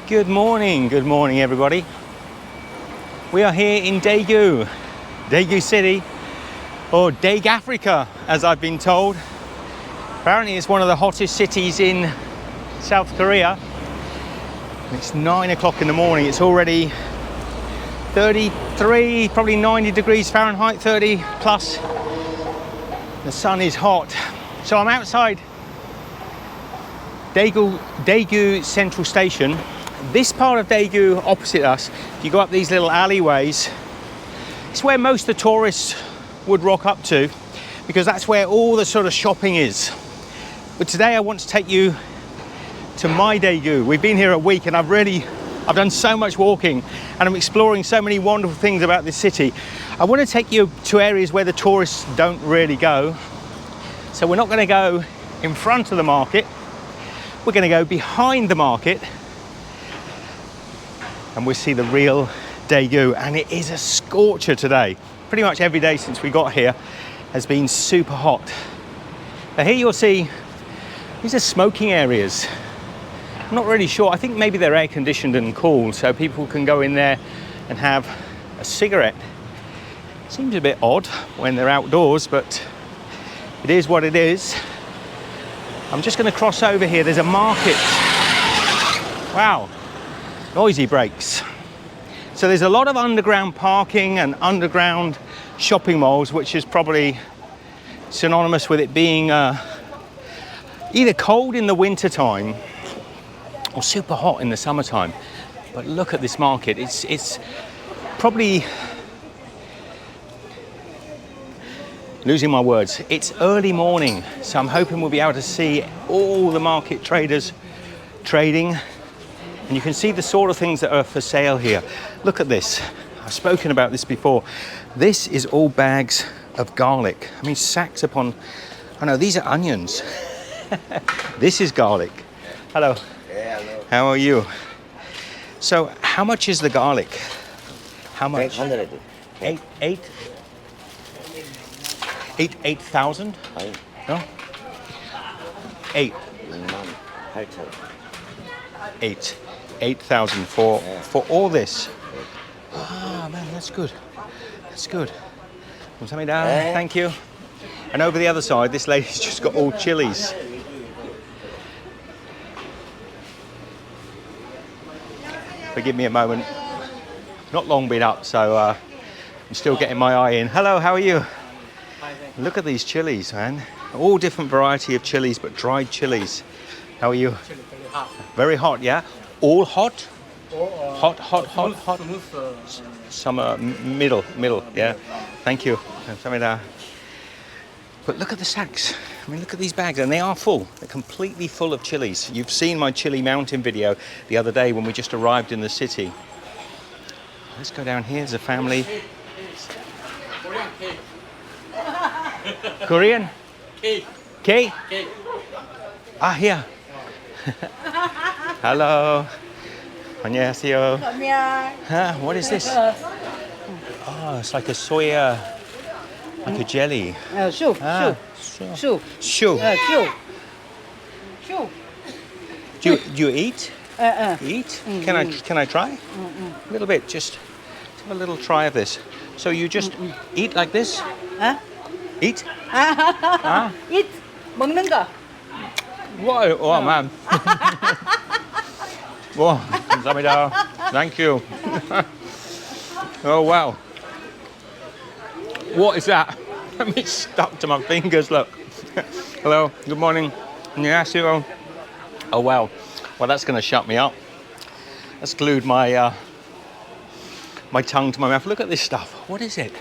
Good morning everybody. We are here in Daegu City, or Daegu Africa as I've been told. Apparently it's one of the hottest cities in South Korea. It's 9 o'clock in the morning. It's already 33, probably 90 degrees Fahrenheit, 30 plus. The sun is hot. So I'm outside Daegu Central Station. This part of Daegu opposite us, if you go up these little alleyways, it's where most of the tourists would rock up to, because that's where all the sort of shopping is. But today I want to take you to my Daegu. We've been here a week and I've done so much walking and I'm exploring so many wonderful things about this city. I want to take you to areas where the tourists don't really go. So we're not going to go in front of the market. We're going to go behind the market and we'll see the real Daegu. And it is a scorcher today. Pretty much every day since we got here has been super hot. Now here you'll see, these are smoking areas. I'm not really sure. I think maybe they're air conditioned and cool so people can go in there and have a cigarette. Seems a bit odd when they're outdoors, but it is what it is. I'm just going to cross over here. There's a market. Wow. Noisy brakes. So there's a lot of underground parking and underground shopping malls, which is probably synonymous with it being either cold in the winter time or super hot in the summertime. But look at this market. It's probably, losing my words, it's early morning, so I'm hoping we'll be able to see all the market traders trading. And you can see the sort of things that are for sale here. Look at this. I've spoken about this before. This is all bags of garlic. I mean, sacks upon, oh no, these are onions. This is garlic. Hello. Yeah, hello. How are you? So how much is the garlic? How much? 800. 8,000? No? 8. 8,000 for all this. Ah, man, that's good. That's good. Thank you. And over the other side, this lady's just got all chilies. Forgive me a moment. Not long been up, so I'm still getting my eye in. Hello, how are you? Look at these chilies, man. All different variety of chilies, but dried chilies. How are you? Very hot, yeah? All hot? Hot. Summer, middle, yeah. Thank you. But look at the sacks. I mean, look at these bags, and they are full. They're completely full of chilies. You've seen my chili mountain video the other day when we just arrived in the city. Let's go down here. There's a family. Korean? K? Ah, here. Hello. 안녕하세요. Huh? What is this? Oh, it's like a soya, like a jelly. Shoe. Do you eat? Eat? Can I try? A little bit, just have a little try of this. So you just eat like this? Eat? Eat. 먹는 거. Wow, oh man. Wow, 감사합니다. Thank you. Oh wow. What is that? It's stuck to my fingers, look. Hello, good morning. 안녕하세요. Oh wow. Well, that's going to shut me up. That's glued my my tongue to my mouth. Look at this stuff. What is it?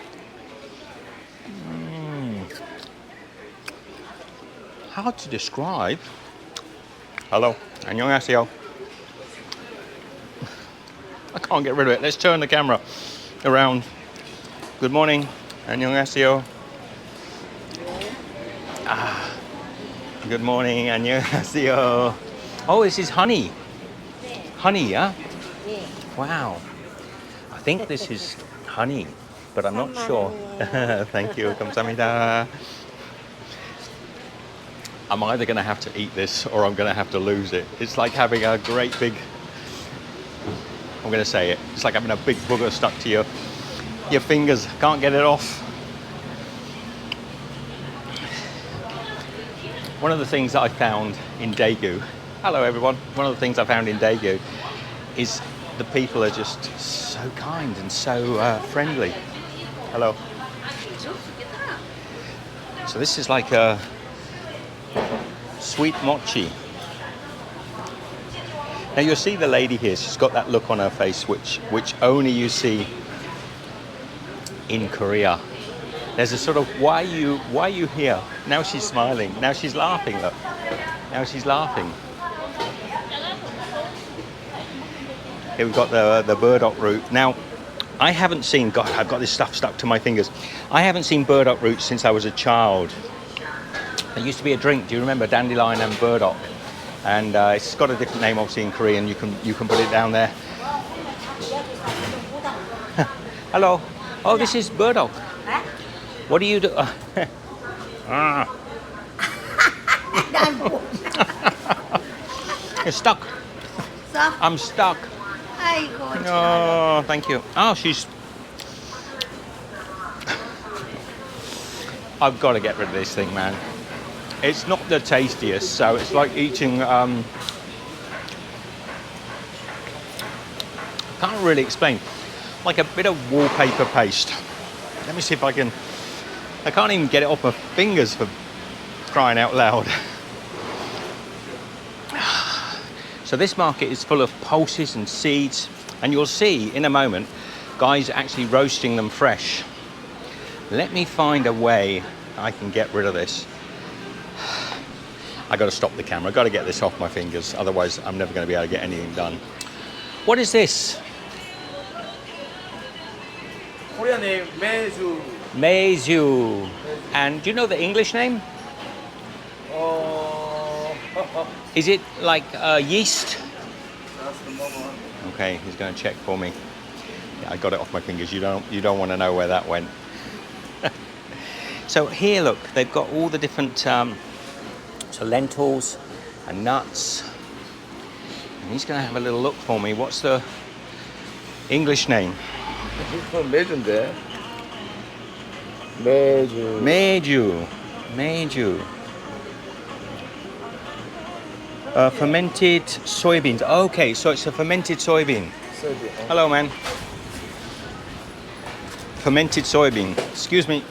Hard to describe. Hello. 안녕하세요. I can't get rid of it. Let's turn the camera around. Good morning. 안녕하세요. Good morning. 안녕하세요. Oh, this is honey. Honey, yeah? Wow. I think this is honey, but I'm not sure. Thank you. 감사합니다. I'm either going to have to eat this or I'm going to have to lose it. It's like having a great big I'm going to say it. It's like having a big booger stuck to your fingers. Can't get it off. One of the things that I found in Daegu, hello everyone, one of the things I found in Daegu is the people are just so kind and so friendly. Hello. So this is like a sweet mochi. Now you'll see the lady here, she's got that look on her face which only you see in Korea. There's a sort of, why are you here? Now she's smiling, now she's laughing, look. Now she's laughing. Here we've got the burdock root. Now, I haven't seen, God, I've got this stuff stuck to my fingers. I haven't seen burdock root since I was a child. There used to be a drink, do you remember, dandelion and burdock? And it's got a different name obviously in Korean, you can put it down there. Hello. Oh, this is burdock. What do you do? You're stuck. I'm stuck. Oh, thank you. Oh, I've got to get rid of this thing, man. It's not the tastiest, so it's like eating, can't really explain, like a bit of wallpaper paste. Let me see if I can't even get it off my fingers for crying out loud. So this market is full of pulses and seeds, and you'll see in a moment, guys actually roasting them fresh. Let me find a way I can get rid of this. I got to stop the camera. I got to get this off my fingers, otherwise I'm never going to be able to get anything done. What is this? Korean name Meju. Meju. And do you know the English name? Is it like yeast? That's the moment. Okay, he's going to check for me. Yeah, I got it off my fingers. You don't want to know where that went. So here, look, they've got all the different so lentils and nuts. And he's going to have a little look for me. What's the English name? Meju인데. Meju. Meju. Fermented soybeans. Okay, so it's a fermented soybean. Hello, man. Fermented soybean. Excuse me.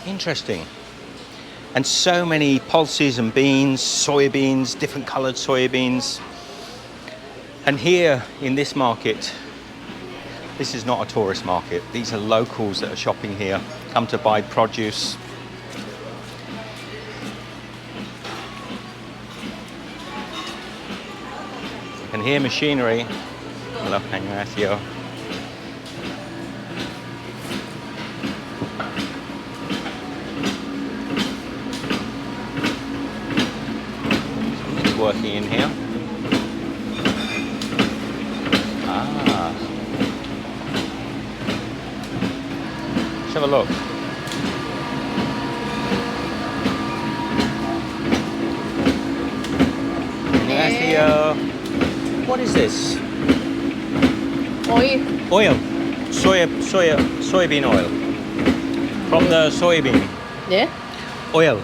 Interesting. And so many pulses and beans, soybeans, different coloured soybeans. And here in this market, this is not a tourist market. These are locals that are shopping here, come to buy produce. You can hear machinery. Hello, 안녕하세요. Somebody's working in here. Ah. Let's have a look. 안녕하세요. What is this? Oil. Oil. Soybean oil. From the soybean. 네? Oil.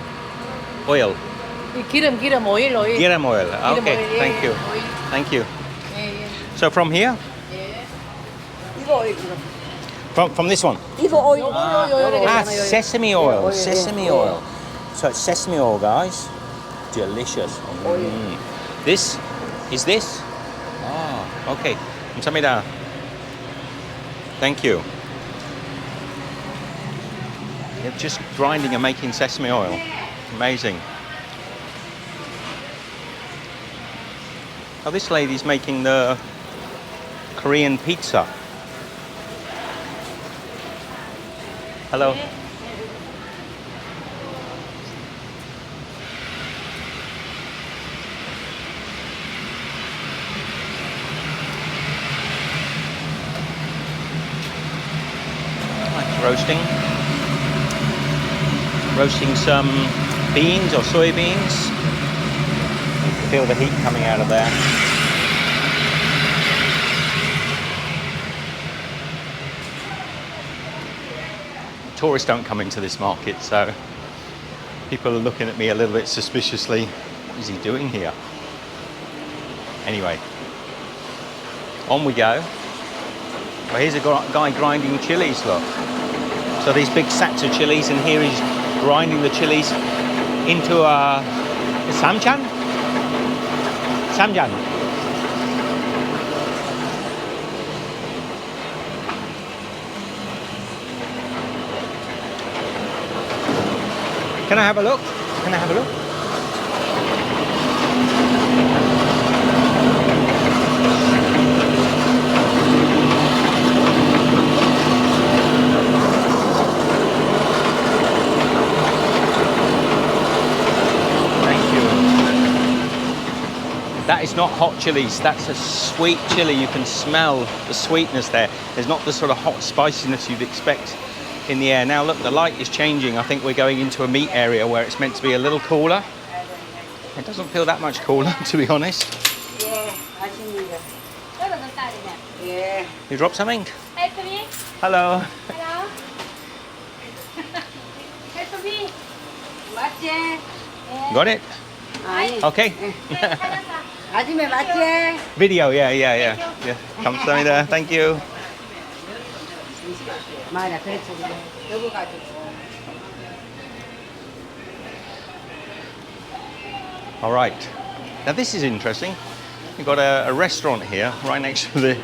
기름, oil. Giram oil. Okay, oil, thank you. oil. Thank you. 예. So from here? 예. 이거 oil. From this one? 이거 oil. Sesame oil. Oil, Sesame yeah. oil. So it's sesame oil, guys. Delicious. Mm. This? Is this? Ah, okay. 감사합니다. Thank you. They're just grinding and making sesame oil. Amazing. Oh, this lady's making the Korean pizza. Hello. Roasting some beans or soybeans. feel the heat coming out of there. Tourists don't come into this market, so people are looking at me a little bit suspiciously. What is he doing here? Anyway, on we go. Well, here's a guy grinding chilies, look. So these big sacks of chilies, and here he's grinding the chilies into a samjan? Samjan. Can I have a look? Can I have a look? That is not hot chilies, that's a sweet chili. You can smell the sweetness there. There's not the sort of hot spiciness you'd expect in the air. Now look, the light is changing. I think we're going into a meat area where it's meant to be a little cooler. It doesn't feel that much cooler, to be honest. Yeah. You dropped something? Help me. Hello. Hello. Help me. 맞지? Got it? Okay. 아줌마 맞지? Video, yeah. 감사합니다. Thank you. 맞아, 그렇지. 여기 가지고. All right. Now this is interesting. You've got a restaurant here right next to the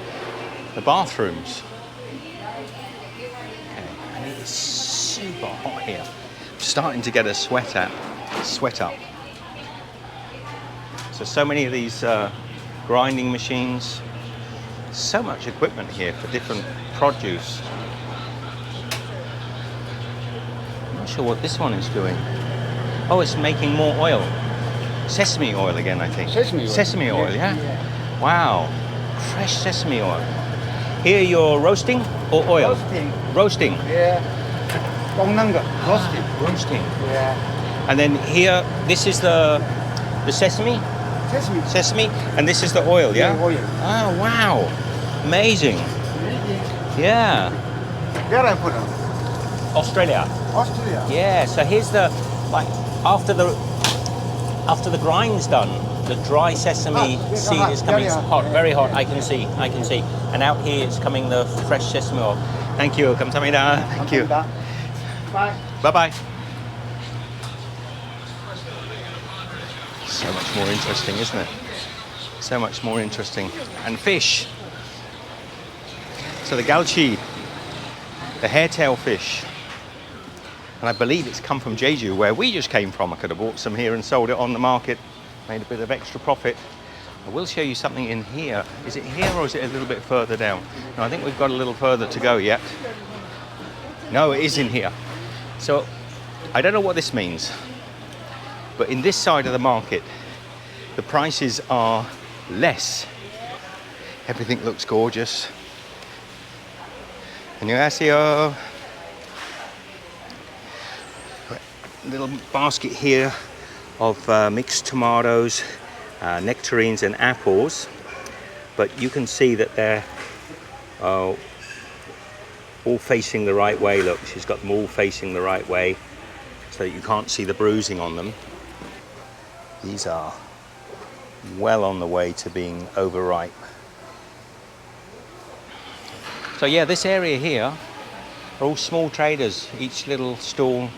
bathrooms. Okay. And it is super hot here. I'm starting to get a sweat up. So many of these grinding machines. So much equipment here for different produce. I'm not sure what this one is doing. Oh, it's making more oil. Sesame oil again, I think. Sesame oil, yeah? Wow. Fresh sesame oil. Here you're roasting or oil? Roasting. Yeah. 볶는 거. Roasting. Roasting. Yeah. And then here, this is the sesame? Sesame. Sesame. And this is the oil, yeah? Oil. Oh, wow. Amazing. Yeah. Where I put it? Australia. Australia. Yeah, so here's the, like, after the grind's done, the dry sesame seed is coming hot, very hot. I can see. And out here it's coming the fresh sesame oil. Thank you. 감사합니다. Thank you. Bye. Bye-bye. So much more interesting, isn't it? So much more interesting. And fish. So the galchi, the hairtail fish. And I believe it's come from Jeju, where we just came from. I could have bought some here and sold it on the market, made a bit of extra profit. I will show you something in here. Is it here or is it a little bit further down? No, I think we've got a little further to go yet. No, it is in here. So I don't know what this means, but in this side of the market, the prices are less. Everything looks gorgeous. 안녕하세요. Little basket here of mixed tomatoes, nectarines and apples, but you can see that they're all facing the right way. Look, she's got them all facing the right way so that you can't see the bruising on them. These are well on the way to being overripe. So yeah, this area here are all small traders. Each little stall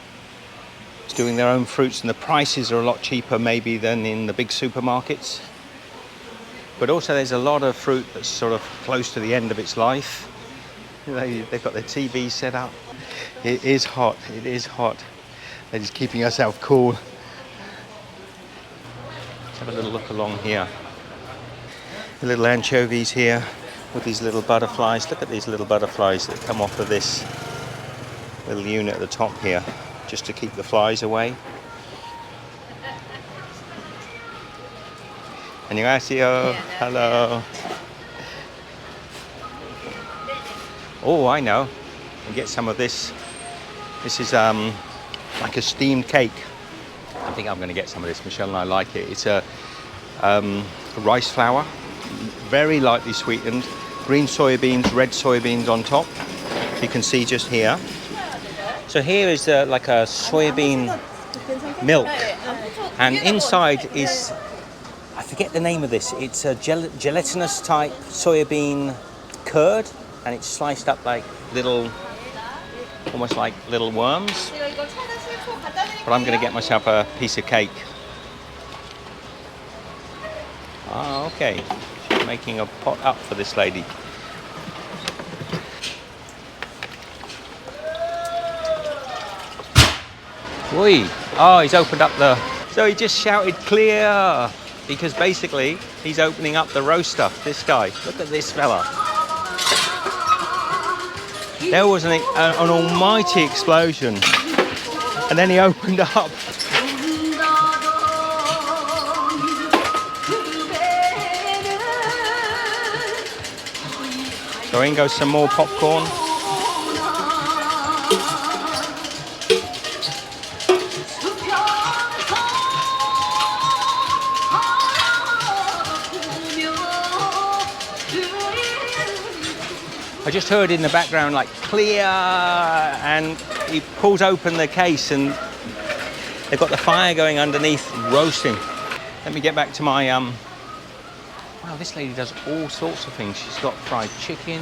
is doing their own fruits, and the prices are a lot cheaper maybe than in the big supermarkets. But also there's a lot of fruit that's sort of close to the end of its life. They've got their TV set up. It is hot, it is hot. They're just keeping ourselves cool. Let's have a little look along here. The little anchovies here with these little butterflies. Look at these little butterflies that come off of this little unit at the top here, just to keep the flies away. 안녕하세요. Hello. Oh, I know. And get some of this. This is like a steamed cake. I think I'm going to get some of this. Michelle and I like it. It's a rice flour, very lightly sweetened, green soybeans, red soybeans on top. You can see just here. So here is like a soybean milk, and inside is, I forget the name of this, it's a gelatinous type soybean curd, and it's sliced up like little, almost like little worms. But I'm going to get myself a piece of cake. Ah, okay. She's making a pot up for this lady. Oi! Oh, he's opened up the... So he just shouted clear, because basically he's opening up the roaster, this guy. Look at this fella. There was an almighty explosion, and then he opened up. So in goes some more popcorn. I just heard in the background like clear, and he pulls open the case and they've got the fire going underneath roasting. Let me get back to my wow, this lady does all sorts of things. She's got fried chicken.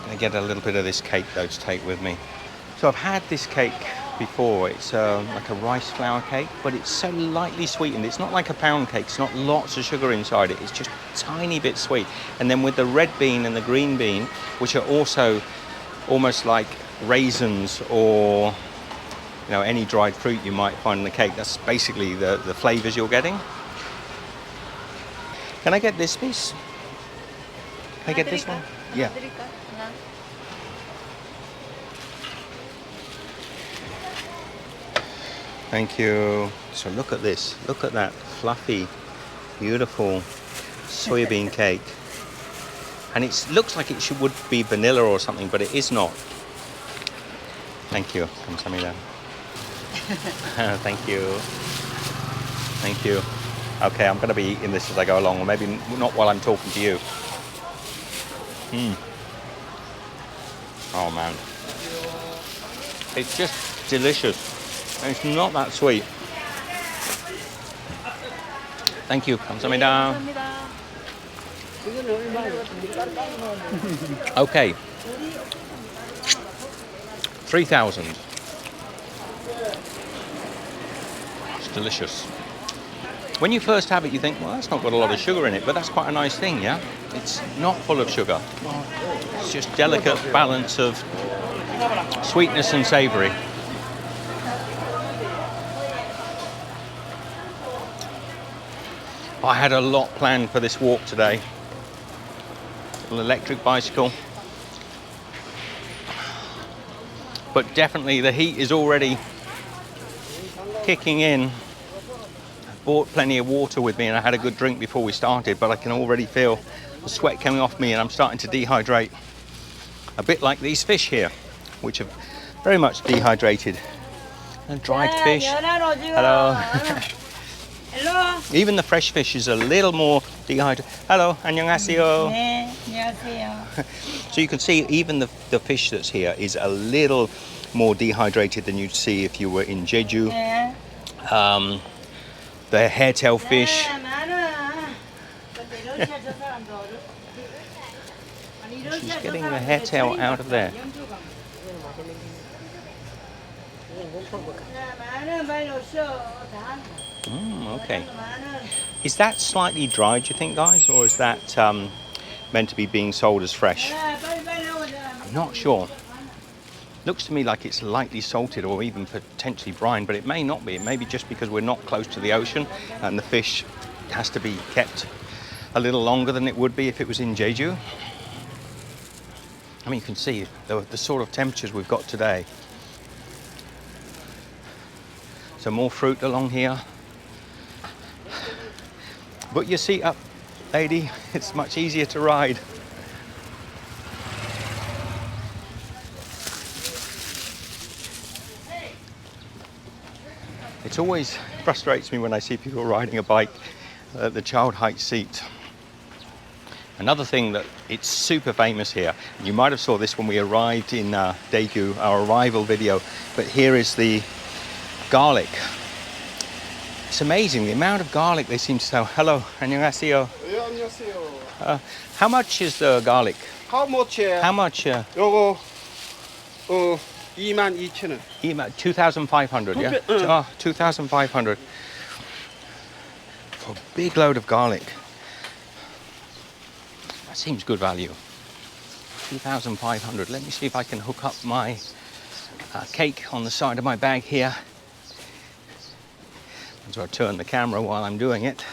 I get a little bit of this cake though to take with me. So I've had this cake before. It's like a rice flour cake, but it's so lightly sweetened. It's not like a pound cake. It's not lots of sugar inside it. It's just a tiny bit sweet. And then with the red bean and the green bean, which are also almost like raisins or, you know, any dried fruit you might find in the cake. That's basically the flavors you're getting. Can I get this piece? Can I get this one? Yeah. Thank you. So look at this. Look at that fluffy, beautiful soybean cake. And it looks like it would be vanilla or something, but it is not. Thank you. 감사합니다. Thank you. Thank you. Okay, I'm going to be eating this as I go along, or maybe not while I'm talking to you. Oh man. It's just delicious. And it's not that sweet. Thank you. 감사합니다. Okay. 3,000. It's delicious. When you first have it, you think, well, that's not got a lot of sugar in it, but that's quite a nice thing, yeah? It's not full of sugar. It's just delicate balance of sweetness and savoury. I had a lot planned for this walk today. An electric bicycle. But definitely the heat is already kicking in. I bought plenty of water with me and I had a good drink before we started, but I can already feel the sweat coming off me and I'm starting to dehydrate. A bit like these fish here, which are very much dehydrated. And dried fish. Hello. Hello. Even the fresh fish is a little more dehydrated. Hello, 안녕하세요. 네, 안녕하세요. So you can see even the fish that's here is a little more dehydrated than you'd see if you were in Jeju. 네. The hairtail fish. She's getting the hairtail out of there. Okay. Is that slightly dry, do you think, guys? Or is that meant to be being sold as fresh? I'm not sure. Looks to me like it's lightly salted or even potentially brine, but it may not be. It may be just because we're not close to the ocean and the fish has to be kept a little longer than it would be if it was in Jeju. I mean, you can see the sort of temperatures we've got today. So more fruit along here. Put your seat up, lady. It's much easier to ride. It always frustrates me when I see people riding a bike at the child height seat. Another thing that it's super famous here, you might have saw this when we arrived in Daegu, our arrival video, but here is the garlic. It's amazing the amount of garlic they seem to sell. Hello, 안녕하세요. 예, 안녕하세요. How much is the garlic? How much? How much? 요거 22,000원. 2,500, yeah? Oh, 2,500 for a big load of garlic. That seems good value. 2,500. Let me see if I can hook up my cake on the side of my bag here. So I'll turn the camera while I'm doing it.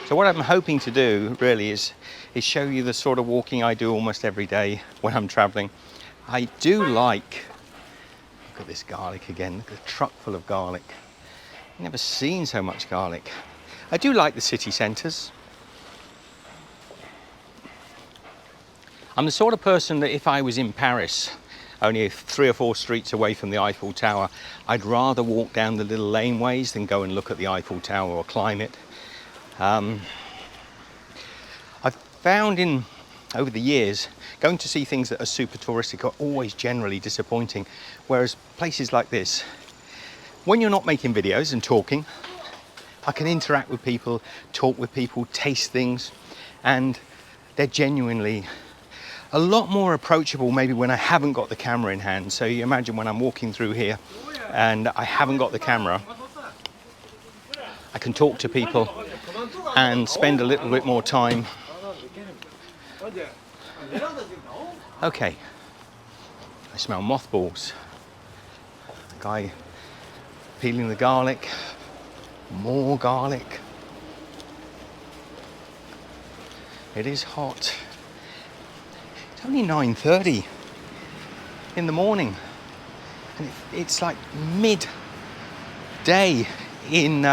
So what I'm hoping to do really is show you the sort of walking I do almost every day when I'm traveling. I do like, look at this garlic again, look at the truck full of garlic. I've never seen so much garlic. I do like the city centres. I'm the sort of person that if I was in Paris, only 3 or 4 streets away from the Eiffel Tower, I'd rather walk down the little laneways than go and look at the Eiffel Tower or climb it. I've found over the years, going to see things that are super touristic are always generally disappointing, whereas places like this, when you're not making videos and talking, I can interact with people, talk with people, taste things, and they're genuinely a lot more approachable maybe when I haven't got the camera in hand. So you imagine when I'm walking through here and I haven't got the camera, I can talk to people and spend a little bit more time. Okay, I smell mothballs. The guy peeling the garlic, more garlic. It is hot. It's only 9:30 in the morning, and it's like mid-day in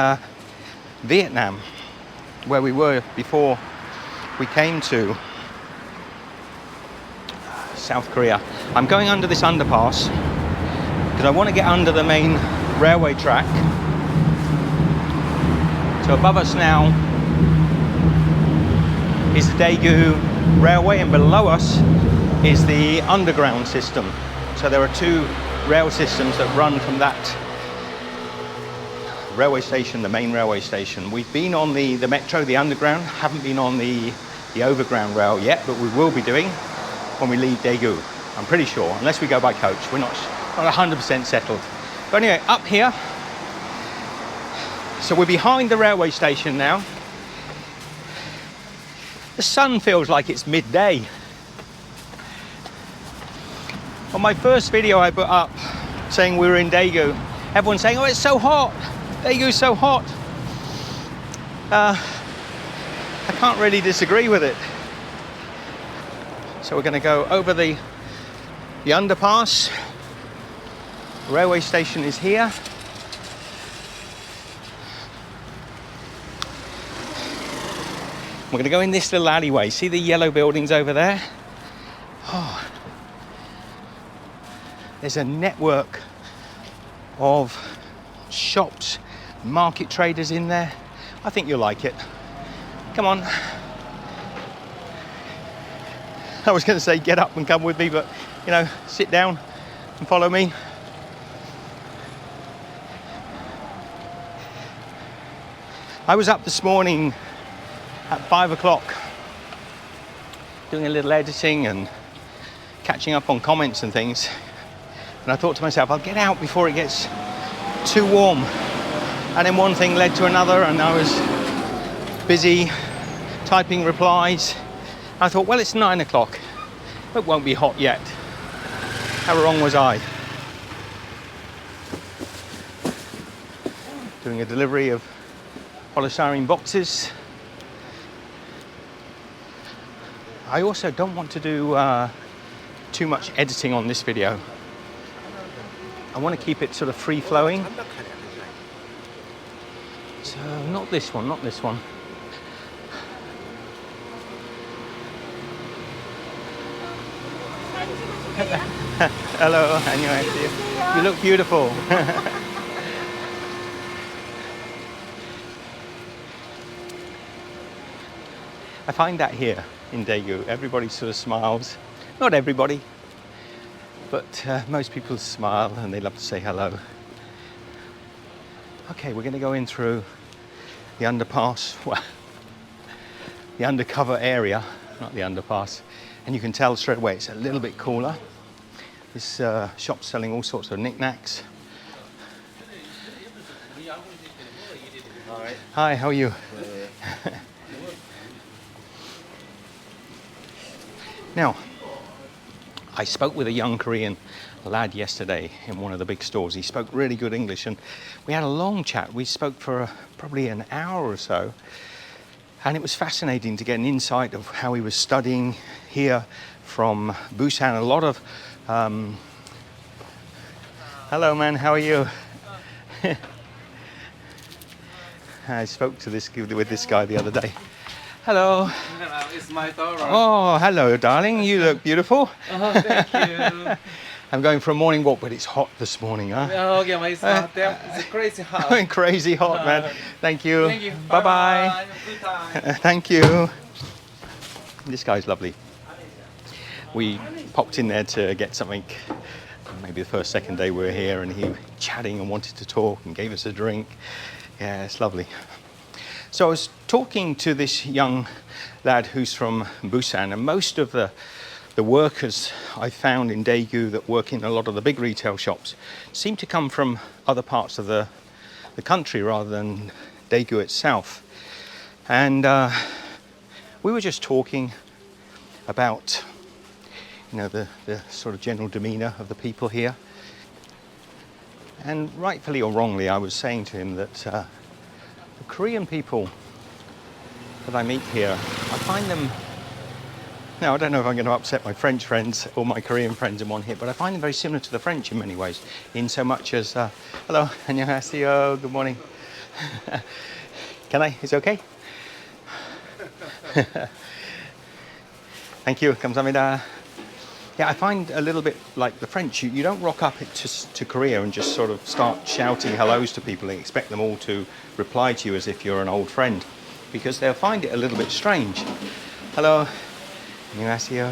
Vietnam, where we were before we came to South Korea. I'm going under this underpass because I want to get under the main railway track. So above us now is the Daegu railway, and below us is the underground system. So there are 2 rail systems that run from that railway station, the main railway station. We've been on the metro, the underground, haven't been on the overground rail yet, but we will be doing when we leave Daegu, I'm pretty sure, unless we go by coach. We're not 100% settled. But anyway, up here, so we're behind the railway station now. The sun feels like it's midday. On my first video I put up saying we were in Daegu, everyone's saying, oh, it's so hot. Daegu's so hot. I can't really disagree with it. So we're going to go over the underpass. The railway station is here. We're going to go in this little alleyway. See the yellow buildings over there? Oh. There's a network of shops, market traders in there. I think you'll like it. Come on. I was going to say get up and come with me, but you know, sit down and follow me. I was up this morning at 5 o'clock doing a little editing and catching up on comments and things, and I thought to myself, I'll get out before it gets too warm. And then one thing led to another, and I was busy typing replies. I thought, well, it's 9 o'clock, it won't be hot yet. How wrong was I? Doing a delivery of polystyrene boxes. I also don't want to do too much editing on this video. I want to keep it sort of free-flowing. So not this one, not this one. Hello, 안녕하세요. You look beautiful. I find that here in Daegu, everybody sort of smiles. Not everybody, but most people smile and they love to say hello. Okay, we're going to go in through the underpass, well, the undercover area, not the underpass, and you can tell straight away it's a little bit cooler. This shop's selling all sorts of knickknacks. Hi, how are you? Now, I spoke with a young Korean lad yesterday in one of the big stores. He spoke really good English and we had a long chat. We spoke for probably an hour or so, and it was fascinating to get an insight of how he was studying here from Busan. A lot of hello man, how are you? I spoke to with this guy the other day. Hello. It's my daughter. Oh, hello, darling. You look beautiful. Oh, thank you. I'm going for a morning walk, but it's hot this morning, huh? Oh, yeah, it's hot there. It's crazy hot. Crazy hot, man. Thank you. Thank you. Bye-bye. Good time. Thank you. This guy's lovely. We popped in there to get something. Maybe the first, second day we were here, and he was chatting and wanted to talk and gave us a drink. Yeah, it's lovely. So I was talking to this young lad who's from Busan, and most of the workers I found in Daegu that work in a lot of the big retail shops seem to come from other parts of the country rather than Daegu itself. And we were just talking about, you know, the sort of general demeanour of the people here. And rightfully or wrongly, I was saying to him that the Korean people that I meet here, I find them, now I don't know if I'm going to upset my French friends or my Korean friends in one hit, but I find them very similar to the French in many ways, in so much as, hello, 안녕하세요, good morning. Can I? Is it okay? Thank you, 감사합니다. Yeah, I find a little bit like the French. You don't rock up to Korea and just sort of start shouting hellos to people and expect them all to reply to you as if you're an old friend, because they'll find it a little bit strange. Hello, 안녕하세요.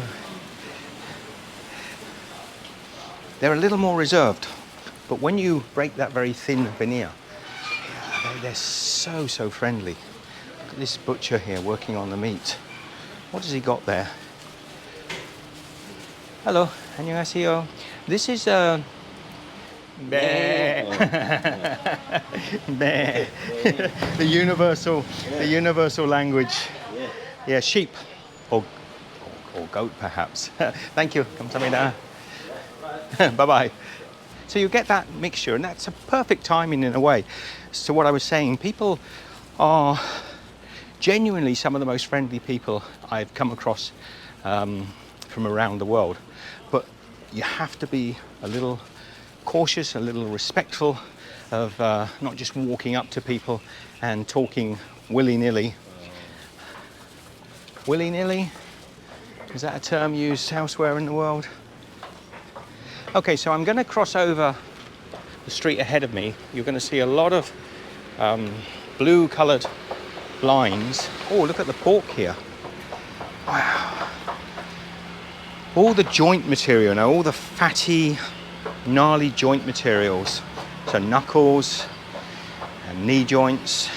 They're a little more reserved, but when you break that very thin veneer, they're so friendly. Look at this butcher here working on the meat. What has he got there? Hello, 안녕하세요. This is bear. Bear. the universal language. Yeah, sheep or goat perhaps. Thank you. 감사합니다. Bye-bye. So you get that mixture, and that's a perfect timing in a way. So what I was saying, people are genuinely some of the most friendly people I've come across from around the world. But you have to be a little cautious, a little respectful of not just walking up to people and talking willy-nilly. Willy-nilly? Is that a term used elsewhere in the world? Okay, so I'm going to cross over the street ahead of me. You're going to see a lot of blue-coloured lines. Oh, look at the pork here. Wow. All the joint material now, all the fatty, gnarly joint materials. So knuckles and knee joints,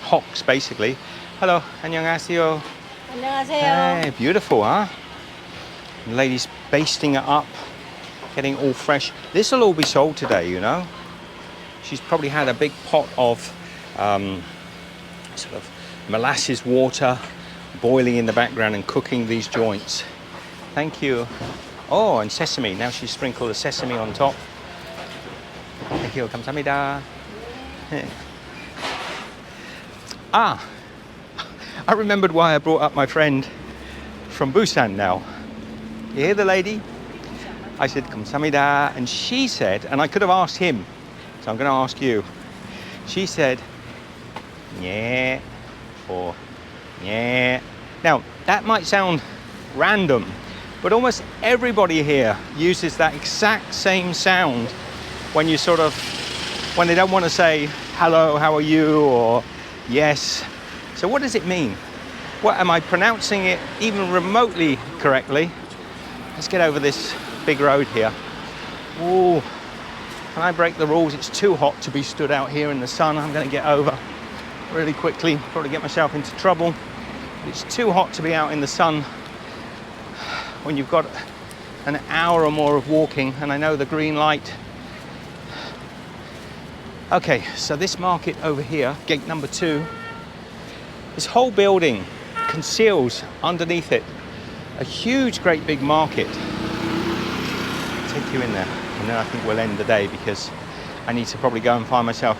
hocks basically. Hello, 안녕하세요. 안녕하세요. Hey, beautiful, huh? The lady's basting it up, getting it all fresh. This will all be sold today, you know. She's probably had a big pot of sort of molasses water boiling in the background and cooking these joints. Thank you. Oh, and sesame. Now she's sprinkled the sesame on top. Thank you. 감사합니다. Ah, I remembered why I brought up my friend from Busan now. You hear the lady? I said, 감사합니다. And she said, and I could have asked him, so I'm going to ask you. She said, yeah, or yeah. Now, that might sound random, but almost everybody here uses that exact same sound when they don't want to say hello, how are you, or yes. So what does it mean? What, am I pronouncing it even remotely correctly? Let's get over this big road here. Ooh, can I break the rules? It's too hot to be stood out here in the sun. I'm going to get over really quickly, probably get myself into trouble. It's too hot to be out in the sun when you've got an hour or more of walking, and I know the green light. Okay, so this market over here, gate number 2, this whole building conceals underneath it a huge, great big market. I'll take you in there, and then I think we'll end the day because I need to probably go and find myself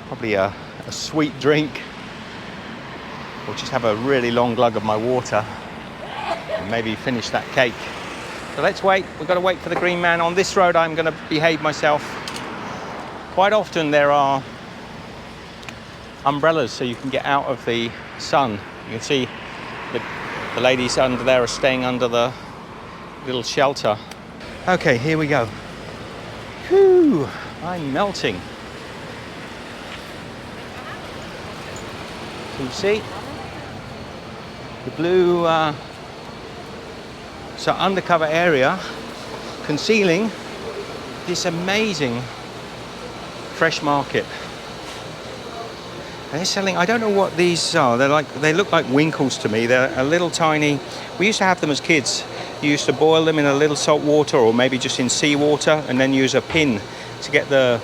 probably a sweet drink, or just have a really long glug of my water and maybe finish that cake. So let's wait. We've got to wait for the green man. On this road I'm going to behave myself. Quite often there are umbrellas so you can get out of the sun. You can see the ladies under there are staying under the little shelter. Okay, here we go. Whew, I'm melting. So you see the blue so undercover area concealing this amazing fresh market. And they're selling, I don't know what these are. They look like winkles to me. They're a little tiny. We used to have them as kids. You used to boil them in a little salt water, or maybe just in seawater, and then use a pin to get the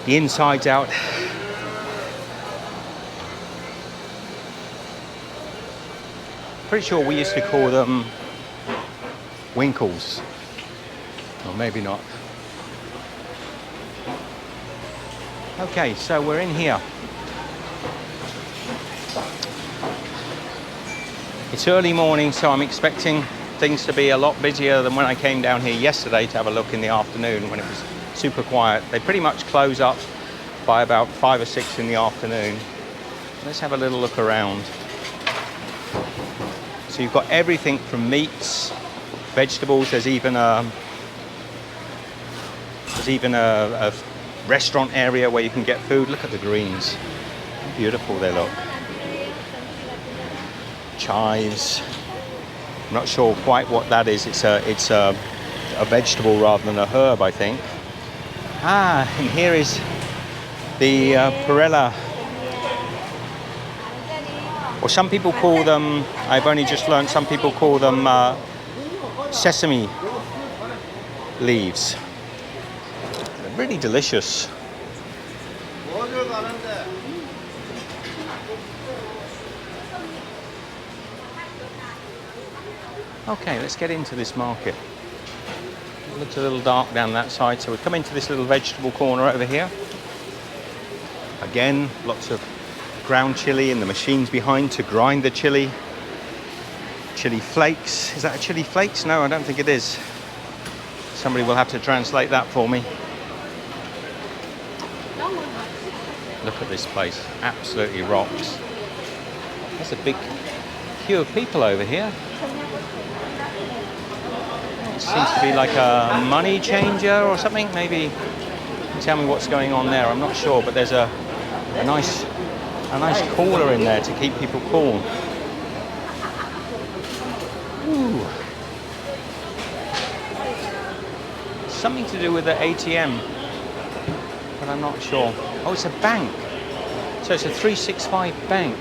insides out. Pretty sure we used to call them winkles, or maybe not. Okay, so we're in here. It's early morning, so I'm expecting things to be a lot busier than when I came down here yesterday to have a look in the afternoon when it was super quiet. They pretty much close up by about 5 or 6 in the afternoon. Let's have a little look around. So you've got everything from meats, vegetables. There's even a restaurant area where you can get food. Look at the greens. How beautiful they look. Chives. I'm not sure quite what that is. It's a vegetable rather than a herb, I think. Ah, and here is the perella. Or some people call them, I've only just learned, some people call them sesame leaves. They're really delicious. Okay, let's get into this market. It looks a little dark down that side, so we come into this little vegetable corner over here. Again, lots of ground chili and the machines behind to grind the chili. Chili flakes. Is that a chili flakes? No, I don't think it is. Somebody will have to translate that for me. Look at this place. Absolutely rocks. There's a big queue of people over here. It seems to be like a money changer or something. Maybe you can tell me what's going on there. I'm not sure, but there's a nice cooler in there to keep people cool. Ooh. Something to do with the ATM, but I'm not sure. Oh, it's a bank. So it's a 365 bank.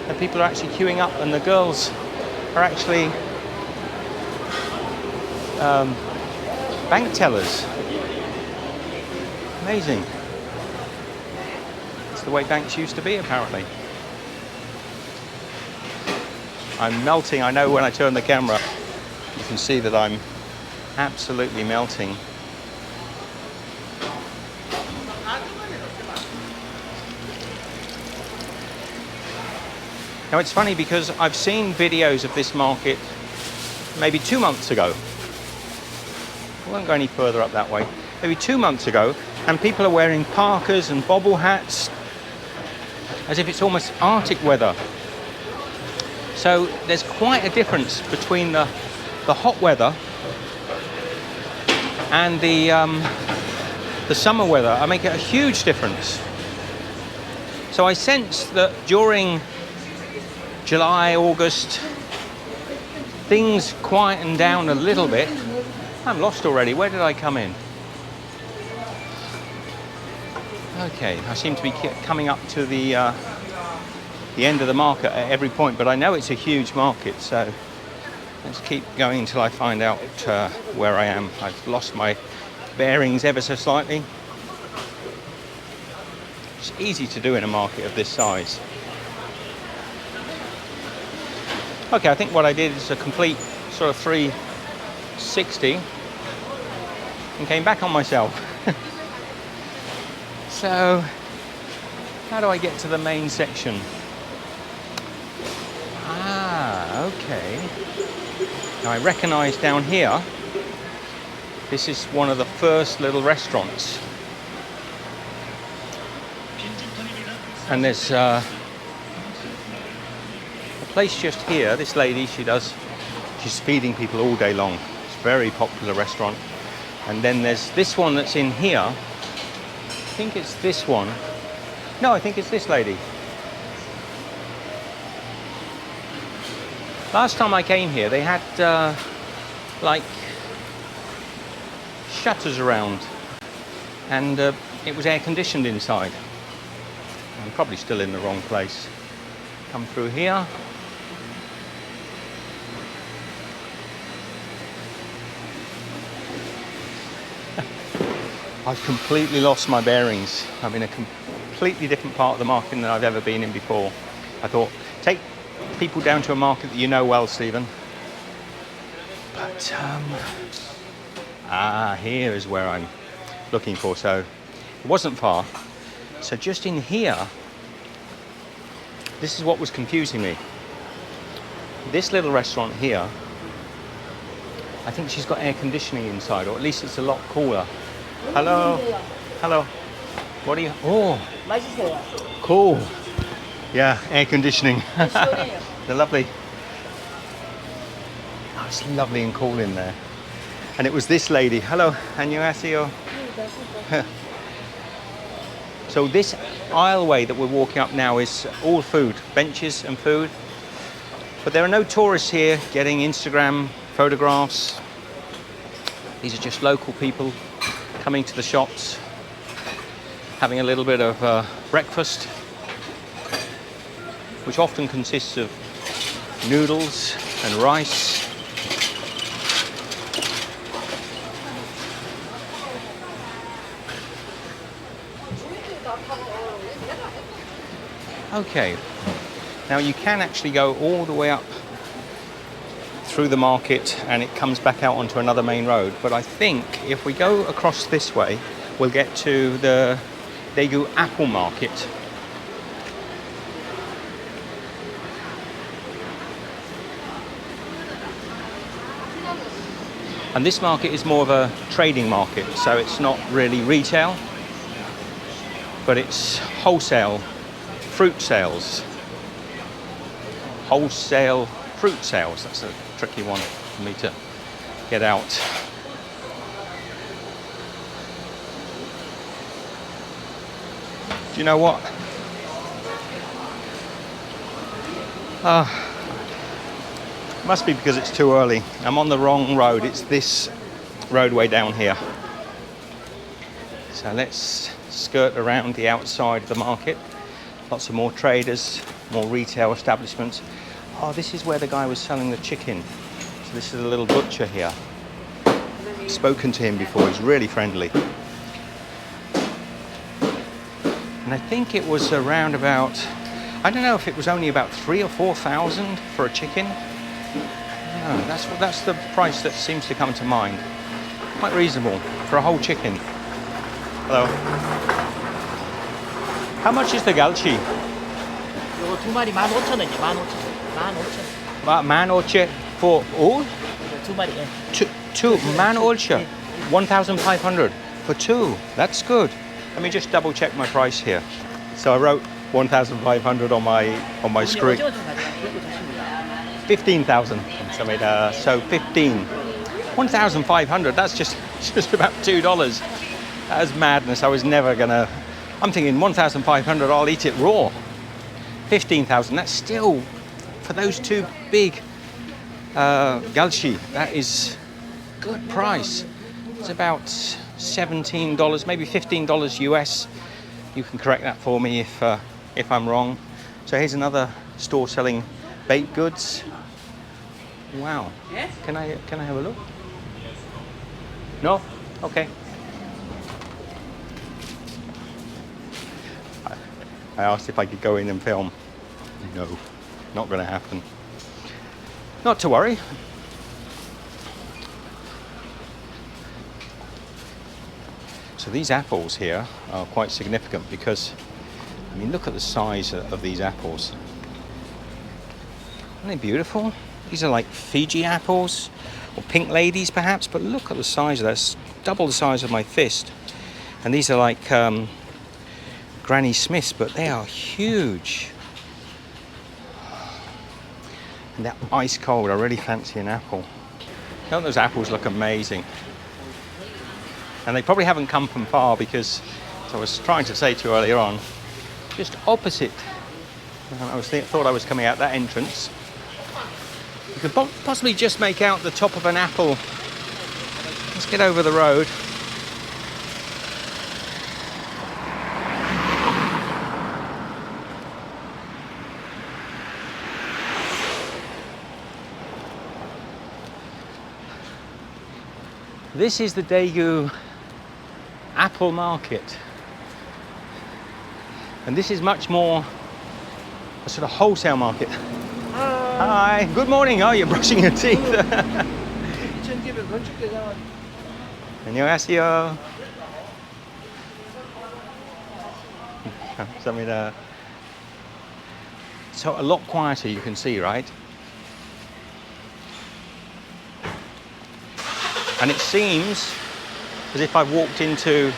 And people are actually queuing up, and the girls are actually bank tellers. Amazing. It's the way banks used to be, apparently. I'm melting. I know when I turn the camera, you can see that I'm absolutely melting. Now it's funny because I've seen videos of this market maybe 2 months ago. I won't go any further up that way. maybe 2 months ago, and people are wearing parkas and bobble hats as if it's almost Arctic weather. So there's quite a difference between the hot weather and the summer weather. I make it a huge difference. So I sense that during July, August, things quieten down a little bit. I'm lost already. Where did I come in? Okay, I seem to be coming up to the end of the market at every point, but I know it's a huge market, so let's keep going until I find out where I am. I've lost my bearings ever so slightly. It's easy to do in a market of this size. Okay, I think what I did is a complete sort of 360 and came back on myself. So, how do I get to the main section? Ah, okay. Now I recognise down here, this is one of the first little restaurants. And there's a place just here. This lady, she's feeding people all day long. It's a very popular restaurant. And then there's this one that's in here. I think it's this one. No, I think it's this lady. Last time I came here, they had like shutters around, and it was air conditioned inside. I'm probably still in the wrong place. Come through here. I've completely lost my bearings. I'm in a completely different part of the market than I've ever been in before. I thought, take people down to a market that you know well, Stephen. But, here is where I'm looking for. So, it wasn't far. So just in here, this is what was confusing me. This little restaurant here, I think she's got air conditioning inside, or at least it's a lot cooler. Hello. Hello. What are you? Oh. Cool. Yeah, air conditioning. They're lovely. Oh, it's lovely and cool in there. And it was this lady. Hello. 안녕하세요. So this aisleway that we're walking up now is all food, benches and food. But there are no tourists here getting Instagram photographs. These are just local people coming to the shops, having a little bit of breakfast, which often consists of noodles and rice. Okay, now you can actually go all the way up through the market and it comes back out onto another main road, but I think if we go across this way we'll get to the Daegu apple market. And this market is more of a trading market, so it's not really retail, but it's wholesale fruit sales. Wholesale fruit sales, that's a tricky one for me to get out. Do you know what? Must be because it's too early. I'm on the wrong road. It's this roadway down here. So let's skirt around the outside of the market. Lots of more traders, more retail establishments. Oh, this is where the guy was selling the chicken. So this is a little butcher here. I've spoken to him before, he's really friendly. And I think it was around about, I don't know if it was only about 3,000 or 4,000 for a chicken. No, that's the price that seems to come to mind. Quite reasonable for a whole chicken. Hello. How much is the galchi? 요거 두 마리 15,000원이요. 15,000원. 15,000 for all? 두 마리. 예. Two 15,000. 1,500 for two. That's good. Let me just double check my price here. So I wrote 1,500 on my 어머니 screen. 오징어 좀 가져가. 그것도 좋습니다. 15,000. So 15. 1,500. That's just about $2. That was madness. I was never gonna. I'm thinking 1,500. I'll eat it raw. 15,000. That's still for those two big galchi. That is good price. It's about $17, maybe $15 US. You can correct that for me if I'm wrong. So here's another store selling baked goods. Wow. Can I have a look? No? Okay. I asked if I could go in and film. No, not going to happen. Not to worry. So these apples here are quite significant because, I mean, look at the size of these apples. Aren't they beautiful? These are like Fiji apples or pink ladies perhaps, but look at the size of that. It's double the size of my fist. And these are like Granny Smiths, but they are huge. And they're ice cold. I really fancy an apple. Don't those apples look amazing? And they probably haven't come from far because, as I was trying to say to you earlier on, just opposite. I thought I was coming out that entrance. You could possibly just make out the top of an apple. Let's get over the road. This is the Daegu apple market. And this is much more a sort of wholesale market. Hi, good morning. Oh, you're brushing your teeth. 안녕하세요. 감사합니다. So a lot quieter, you can see, right? And it seems as if I've walked into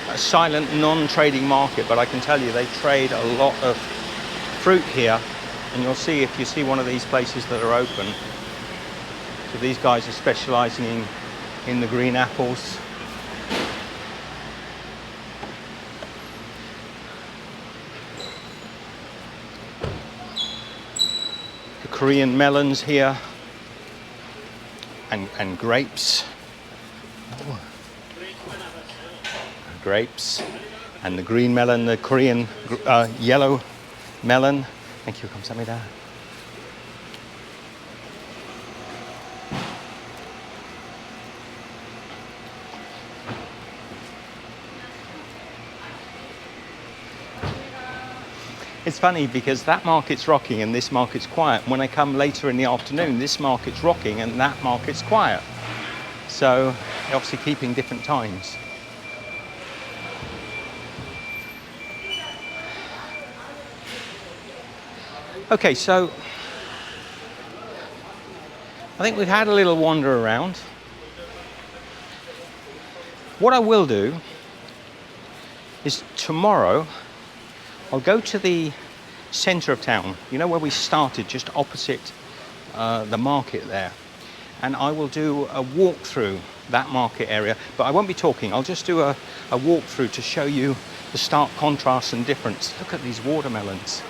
a silent, non-trading market, but I can tell you they trade a lot of fruit here, and you'll see if you see one of these places that are open. So these guys are specializing in the green apples. The Korean melons here. And grapes. Oh. Grapes. And the green melon, the Korean yellow melon. Thank you. 감사합니다. It's funny because that market's rocking and this market's quiet. When I come later in the afternoon, this market's rocking and that market's quiet. So they're obviously keeping different times. Okay, so I think we've had a little wander around. What I will do is tomorrow I'll go to the centre of town, you know where we started, just opposite the market there. And I will do a walk through that market area, but I won't be talking. I'll just do a walk through to show you the stark contrast and difference. Look at these watermelons.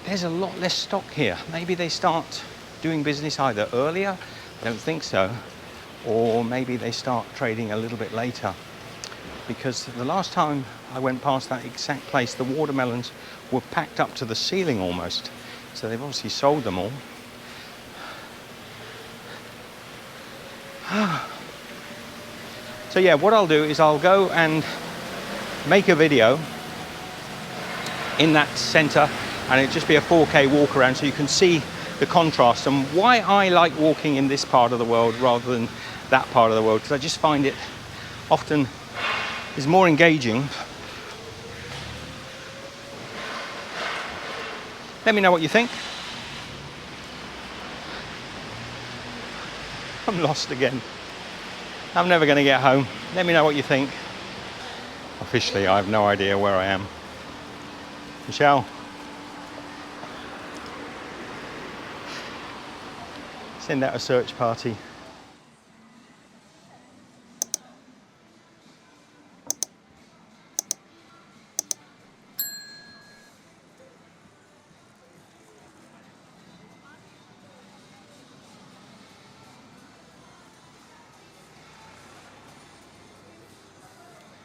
There's a lot less stock here. Maybe they start doing business either earlier, I don't think so, or maybe they start trading a little bit later. Because the last time I went past that exact place, the watermelons were packed up to the ceiling almost. So they've obviously sold them all. So yeah, what I'll do is I'll go and make a video in that centre, and it'll just be a 4K walk around so you can see the contrast and why I like walking in this part of the world rather than that part of the world, because I just find it often is more engaging Let me know what you think. I'm lost again. I'm never going to get home. Let me know what you think. Officially, I have no idea where I am. Michelle? Send out a search party.